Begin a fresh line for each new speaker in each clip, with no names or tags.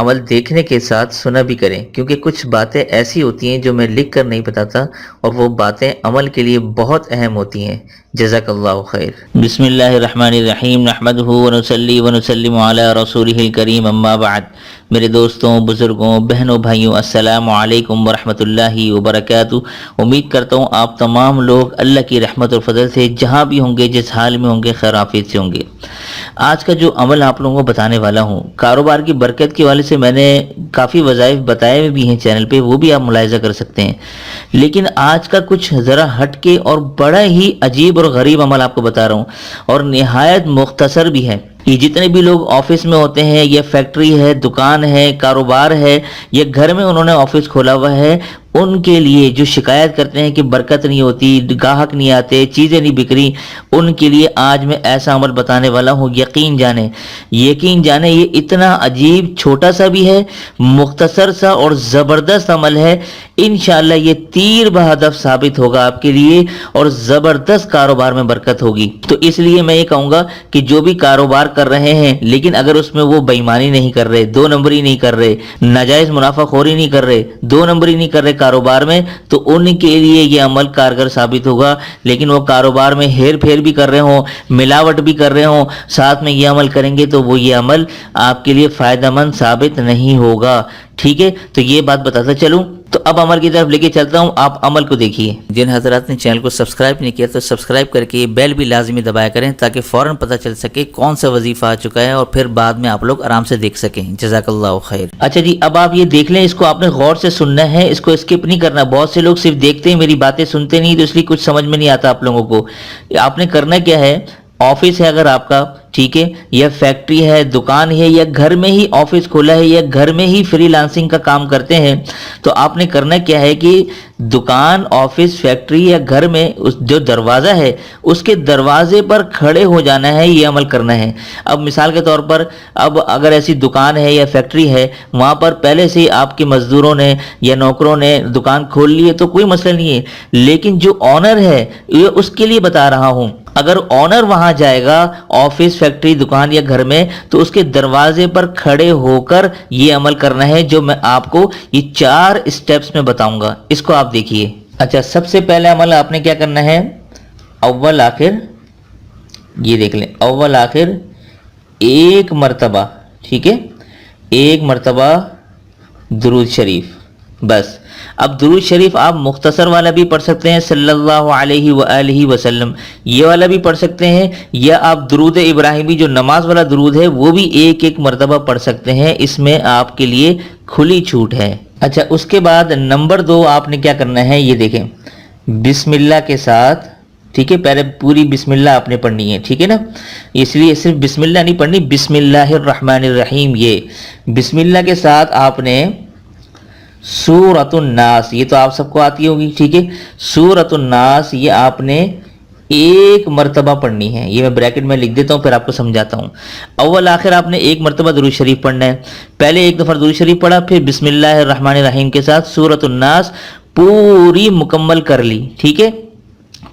عمل دیکھنے کے ساتھ سنا بھی کریں، کیونکہ کچھ باتیں ایسی ہوتی ہیں جو میں لکھ کر نہیں بتاتا اور وہ باتیں عمل کے لیے بہت اہم ہوتی ہیں۔ جزاک اللہ خیر۔ بسم اللہ الرحمن الرحیم، نحمدہ ونصلی ونسلم علی رسولہ الکریم، اما بعد۔ میرے دوستوں، بزرگوں، بہنوں، بھائیوں، السلام علیکم ورحمۃ اللہ وبرکاتہ۔ امید کرتا ہوں آپ تمام لوگ اللہ کی رحمت اور فضل سے جہاں بھی ہوں گے، جس حال میں ہوں گے، خیر عافیت سے ہوں گے۔ آج کا جو عمل آپ لوگوں کو بتانے والا ہوں، کاروبار کی برکت کے والے سے میں نے کافی وظائف بتائے بھی ہیں چینل پہ، وہ بھی آپ ملاحظہ کر سکتے ہیں، لیکن آج کا کچھ ذرا ہٹ کے اور بڑا ہی عجیب اور غریب عمل آپ کو بتا رہا ہوں، اور نہایت مختصر بھی ہے۔ یہ جتنے بھی لوگ آفس میں ہوتے ہیں، یا فیکٹری ہے، دکان ہے، کاروبار ہے، یا گھر میں انہوں نے آفس کھولا ہوا ہے، ان کے لیے جو شکایت کرتے ہیں کہ برکت نہیں ہوتی، گاہک نہیں آتے، چیزیں نہیں بک رہی، ان کے لیے آج میں ایسا عمل بتانے والا ہوں۔ یقین جانیں یہ اتنا عجیب چھوٹا سا بھی ہے، مختصر سا اور زبردست عمل ہے۔ انشاءاللہ یہ تیر بہدف ثابت ہوگا آپ کے لیے، اور زبردست کاروبار میں برکت ہوگی۔ تو اس لیے میں یہ کہوں گا کہ جو بھی کاروبار کر رہے ہیں، لیکن اگر اس میں وہ بےایمانی نہیں کر رہے، دو نمبری نہیں کر رہے، ناجائز منافع خوری نہیں کر رہے، دو نمبری نہیں کر رہے کاروبار میں، تو ان کے لیے یہ عمل کارگر ثابت ہوگا۔ لیکن وہ کاروبار میں ہیر پھیر بھی کر رہے ہوں، ملاوٹ بھی کر رہے ہوں، ساتھ میں یہ عمل کریں گے تو وہ یہ عمل آپ کے لیے فائدہ مند ثابت نہیں ہوگا۔ ٹھیک ہے، تو یہ بات بتاتا چلوں۔ تو اب عمل کی طرف لے کے چلتا ہوں، آپ عمل کو دیکھیے۔ جن حضرات نے چینل کو سبسکرائب نہیں کیا تو سبسکرائب کر کے بیل بھی لازمی دبایا کریں، تاکہ فوراً پتہ چل سکے کون سا وظیفہ آ چکا ہے، اور پھر بعد میں آپ لوگ آرام سے دیکھ سکیں۔ جزاک اللہ خیر۔ اچھا جی، اب آپ یہ دیکھ لیں، اس کو آپ نے غور سے سننا ہے، اس کو اسکپ نہیں کرنا۔ بہت سے لوگ صرف دیکھتے ہیں، میری باتیں سنتے نہیں، تو اس لیے کچھ سمجھ میں نہیں آتا آپ لوگوں کو۔ آپ نے کرنا کیا ہے، آفس ہے اگر آپ کا، ٹھیک ہے، یا فیکٹری ہے، دکان ہے، یا گھر میں ہی آفس کھولا ہے، یا گھر میں ہی فری لانسنگ کا کام کرتے ہیں، تو آپ نے کرنا کیا ہے کہ دکان، آفس، فیکٹری یا گھر میں جو دروازہ ہے، اس کے دروازے پر کھڑے ہو جانا ہے، یہ عمل کرنا ہے۔ اب مثال کے طور پر، اب اگر ایسی دکان ہے یا فیکٹری ہے، وہاں پر پہلے سے آپ کے مزدوروں نے یا نوکروں نے دکان کھول لی ہے تو کوئی مسئلہ نہیں ہے، لیکن جو آنر ہے، یہ اس کے لیے بتا رہا ہوں، اگر آنر وہاں جائے گا آفس، فیکٹری، دکان یا گھر میں، تو اس کے دروازے پر کھڑے ہو کر یہ عمل کرنا ہے جو میں آپ کو یہ 4 اسٹیپس میں بتاؤں گا۔ اس کو آپ دیکھیے۔ اچھا، سب سے پہلے عمل آپ نے کیا کرنا ہے، اول آخر، یہ دیکھ لیں، اول آخر ایک مرتبہ، ٹھیک ہے، ایک مرتبہ درود شریف، بس۔ اب درود شریف آپ مختصر والا بھی پڑھ سکتے ہیں، صلی اللہ علیہ وآلہ وسلم، یہ والا بھی پڑھ سکتے ہیں، یا آپ درود ابراہیمی جو نماز والا درود ہے وہ بھی ایک ایک مرتبہ پڑھ سکتے ہیں، اس میں آپ کے لیے کھلی چھوٹ ہے۔ اچھا، اس کے بعد نمبر 2 آپ نے کیا کرنا ہے، یہ دیکھیں، بسم اللہ کے ساتھ، ٹھیک ہے، پہلے پوری بسم اللہ آپ نے پڑھنی ہے، ٹھیک ہے نا، اس لیے صرف بسم اللہ نہیں پڑھنی، بسم اللہ الرحمن الرحیم، یہ بسم اللہ کے ساتھ آپ نے سورۃ الناس، یہ تو آپ سب کو آتی ہوگی، ٹھیک ہے، سورۃ الناس یہ آپ نے ایک مرتبہ پڑھنی ہے، یہ میں بریکٹ میں لکھ دیتا ہوں، پھر آپ کو سمجھاتا ہوں۔ اول آخر آپ نے ایک مرتبہ درود شریف پڑھنا ہے، پہلے ایک دفعہ درود شریف پڑھا، پھر بسم اللہ الرحمن الرحیم کے ساتھ سورۃ الناس پوری مکمل کر لی، ٹھیک ہے،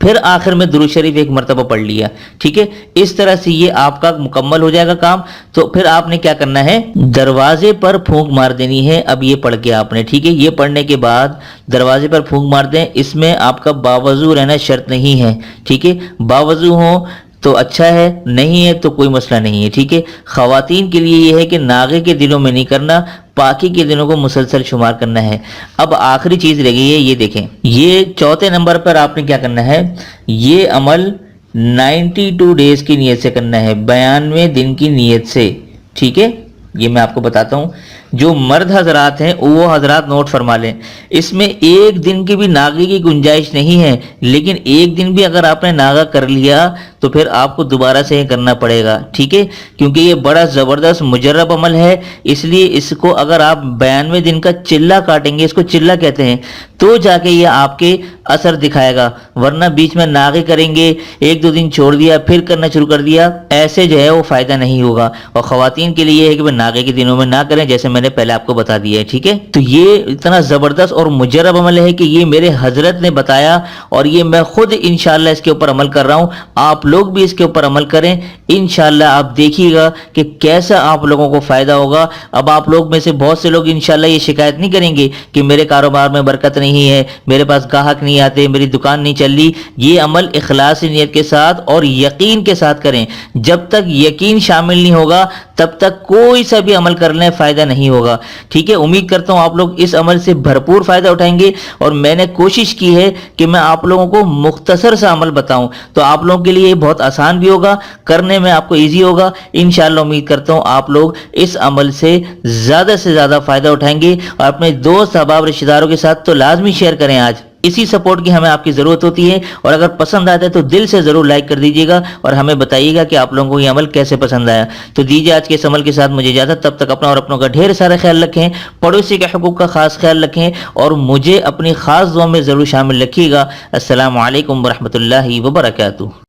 پھر آخر میں درود شریف ایک مرتبہ پڑھ لیا، ٹھیک ہے، اس طرح سے یہ آپ کا مکمل ہو جائے گا کام۔ تو پھر آپ نے کیا کرنا ہے، دروازے پر پھونک مار دینی ہے، اب یہ پڑھ کے آپ نے، ٹھیک ہے، یہ پڑھنے کے بعد دروازے پر پھونک مار دیں، اس میں آپ کا باوضو رہنا شرط نہیں ہے، ٹھیک ہے، باوضو ہو تو اچھا ہے، نہیں ہے تو کوئی مسئلہ نہیں ہے، ٹھیک ہے۔ خواتین کے لیے یہ ہے کہ ناغے کے دنوں میں نہیں کرنا، پاکی کے دنوں کو مسلسل شمار کرنا ہے۔ اب آخری چیز رہ گئی ہے، یہ دیکھیں، یہ 4تھے نمبر پر آپ نے کیا کرنا ہے، یہ عمل 92 ڈیز کی نیت سے کرنا ہے، 92 دن کی نیت سے، ٹھیک ہے، یہ میں آپ کو بتاتا ہوں۔ جو مرد حضرات ہیں وہ حضرات نوٹ فرما لیں، اس میں ایک دن کی بھی ناغے کی گنجائش نہیں ہے، لیکن ایک دن بھی اگر آپ نے ناغا کر لیا تو پھر آپ کو دوبارہ سے کرنا پڑے گا، ٹھیک ہے، کیونکہ یہ بڑا زبردست مجرب عمل ہے، اس لیے اس کو اگر آپ 92 دن کا چلہ کاٹیں گے، اس کو چلہ کہتے ہیں، تو جا کے یہ آپ کے اثر دکھائے گا، ورنہ بیچ میں ناغے کریں گے، 1-2 دن چھوڑ دیا، پھر کرنا شروع کر دیا، ایسے جو ہے وہ فائدہ نہیں ہوگا۔ اور خواتین کے لیے یہ ہے کہ آگے کے دنوں میں نہ کریں جیسے میں نے پہلے آپ کو بتا دیا ہے. ٹھیک ہے, تو یہ اتنا زبردست اور مجرب عمل ہے کہ یہ میرے حضرت نے بتایا اور یہ میں خود انشاءاللہ اس کے اوپر عمل کر رہا ہوں. آپ لوگ بھی اس کے اوپر عمل کریں, انشاءاللہ آپ دیکھیے گا کہ کیسا آپ لوگوں کو فائدہ ہوگا. اب آپ لوگ میں سے بہت سے لوگ انشاءاللہ یہ شکایت نہیں کریں گے کہ میرے کاروبار میں برکت نہیں ہے, میرے پاس گاہک نہیں آتے, میری دکان نہیں چل رہی. یہ عمل اخلاص نیت کے ساتھ اور یقین کے ساتھ کریں. جب تک یقین شامل نہیں ہوگا تب تک کوئی سا بھی عمل کرنے فائدہ نہیں ہوگا. ٹھیک ہے, امید کرتا ہوں آپ لوگ اس عمل سے بھرپور فائدہ اٹھائیں گے, اور میں نے کوشش کی ہے کہ میں آپ لوگوں کو مختصر سا عمل بتاؤں تو آپ لوگوں کے لیے یہ بہت آسان بھی ہوگا, کرنے میں آپ کو ایزی ہوگا. انشاءاللہ امید کرتا ہوں آپ لوگ اس عمل سے زیادہ فائدہ اٹھائیں گے, اور اپنے دوست احباب رشتہ داروں کے ساتھ تو لازمی شیئر کریں. آج اسی سپورٹ کی ہمیں آپ کی ضرورت ہوتی ہے, اور اگر پسند آتا ہے تو دل سے ضرور لائک کر دیجیے گا اور ہمیں بتائیے گا کہ آپ لوگوں کو یہ عمل کیسے پسند آیا. تو دیجیے آج کے اس عمل کے ساتھ مجھے اجازت, تب تک اپنا اور اپنوں کا ڈھیر سارا خیال رکھیں, پڑوسی کے حقوق کا خاص خیال رکھیں, اور مجھے اپنی خاص دعا میں ضرور شامل رکھیے گا. السلام علیکم ورحمۃ اللہ وبرکاتہ.